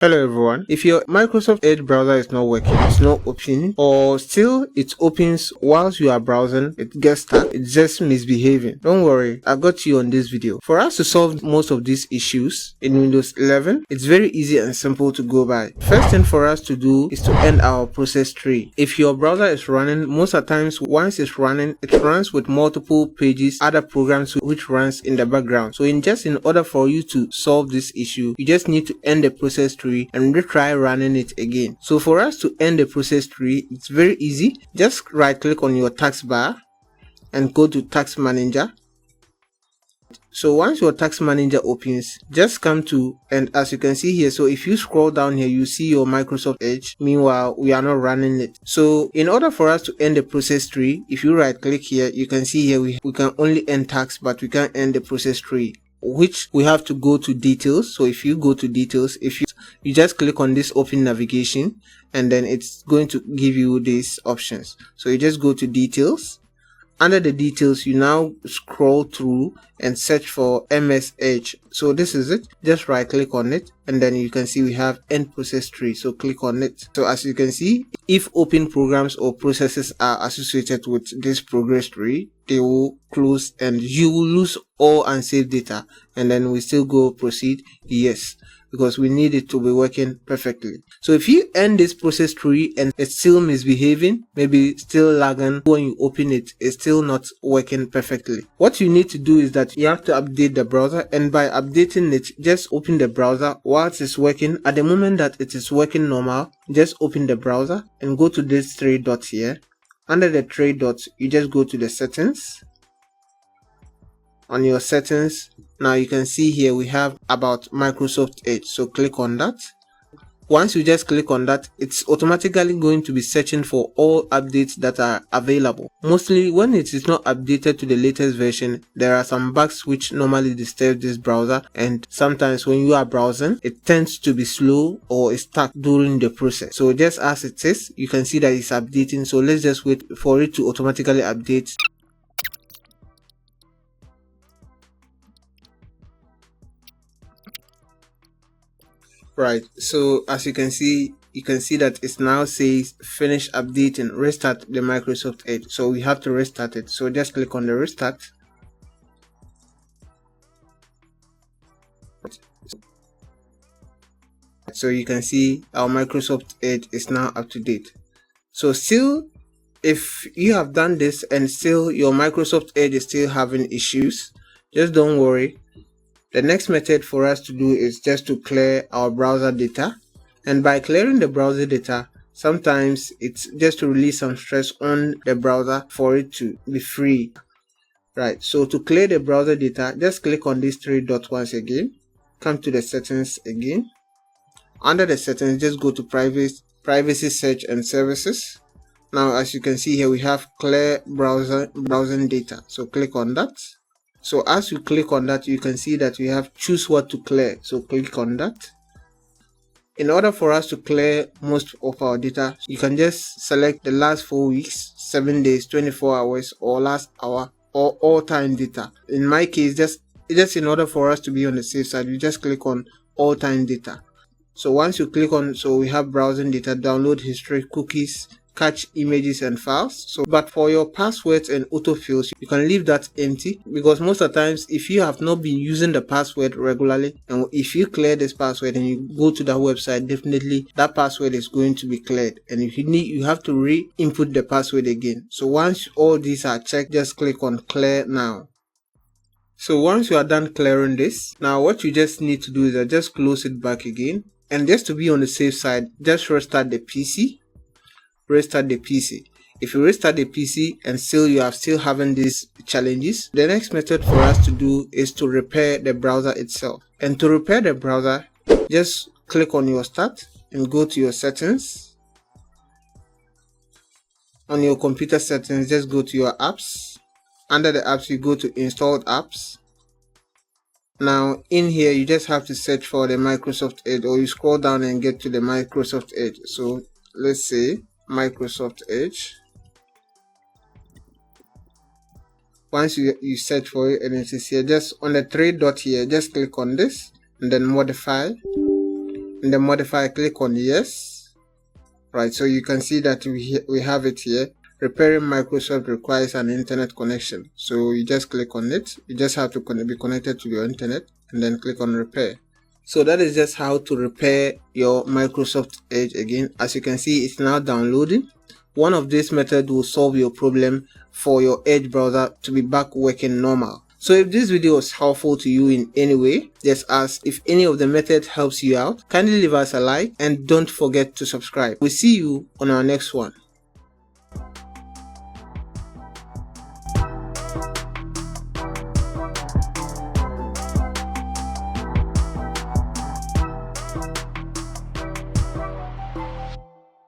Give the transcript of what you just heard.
Hello everyone. If your Microsoft Edge browser is not working, it's not opening, or still it opens whilst you are browsing, it gets stuck, it's just misbehaving, don't worry, I got you on this video. For us to solve most of these issues in Windows 11, it's very easy and simple to go by. First thing for us to do is to end our process tree. If your browser is running, most of the times once it's running, it runs with multiple pages, other programs which runs in the background. So in order for you to solve this issue, you just need to end the process tree and retry running it again. So for us to end the process tree, it's very easy. Just right click on your taskbar and go to Task Manager. So once your Task Manager opens, just come to, and as you can see here, so if you scroll down here, you see your Microsoft Edge. Meanwhile, we are not running it. So in order for us to end the process tree, if you right click here, you can see here we can only end tasks, but we can't end the process tree, which we have to go to details. So if you go to details, if you just click on this open navigation, and then it's going to give you these options. So you just go to details. Under the details, you now scroll through and search for MS Edge. So this is it. Just right click on it, and then you can see we have end process tree. So click on it. So as you can see, if open programs or processes are associated with this progress tree, they will close and you will lose all unsaved data. And then we still go proceed yes, because we need it to be working perfectly. So if you end this process tree and it's still misbehaving, maybe still lagging, when you open it, it's still not working perfectly. What you need to do is that you have to update the browser, and by updating it, just open the browser whilst it's working. At the moment that it is working normal, just open the browser and go to this three dots here. Under the three dots, you just go to the settings. On your settings, now you can see here we have about Microsoft Edge, so click on that. Once you just click on that, it's automatically going to be searching for all updates that are available. Mostly when it is not updated to the latest version, there are some bugs which normally disturb this browser, and sometimes when you are browsing, it tends to be slow or is stuck during the process. So just as it is, you can see that it's updating, so let's just wait for it to automatically update. Right, so as you can see that it now says finish updating, restart the Microsoft Edge. So we have to restart it. So just click on the restart. So you can see our Microsoft Edge is now up to date. So still, if you have done this and still your Microsoft Edge is still having issues, just don't worry. The next method for us to do is just to clear our browser data. And by clearing the browser data, sometimes it's just to release some stress on the browser for it to be free. Right, so to clear the browser data, just click on these three dots once again. Come to the settings again. Under the settings, just go to privacy, search and services. Now as you can see here, we have clear browsing data. So click on that. So as you click on that, you can see that we have choose what to clear. So click on that. In order for us to clear most of our data, you can just select the last 4 weeks, 7 days, 24 hours, or last hour, or all time data. In my case, just in order for us to be on the safe side, you just click on all time data. So once you click on, so we have browsing data, download history, cookies, catch images and files. So but for your passwords and autofills, you can leave that empty, because most of the times if you have not been using the password regularly, and if you clear this password and you go to that website, definitely that password is going to be cleared, and if you have to re-input the password again. So once all these are checked, just click on clear now. So once you are done clearing this, now what you just need to do is just close it back again, and just to be on the safe side, just restart the PC. Restart the PC. If you restart the PC and still you are still having these challenges, the next method for us to do is to repair the browser itself. And to repair the browser, just click on your start and go to your settings. On your computer settings, just go to your apps. Under the apps, you go to installed apps. Now in here, you just have to search for the Microsoft Edge, or you scroll down and get to the Microsoft Edge. So let's say Microsoft Edge. Once you search for it and it is here, just on the three dot here, just click on this and then modify. In the modify, click on yes. Right, so you can see that we have it here. Repairing Microsoft requires an internet connection. So you just click on it. You just have to be connected to your internet and then click on repair. So that is just how to repair your Microsoft Edge again. As you can see, it's now downloading. One of these methods will solve your problem for your Edge browser to be back working normal. So if this video was helpful to you in any way, just ask if any of the methods helps you out. Kindly leave us a like and don't forget to subscribe. We'll see you on our next one.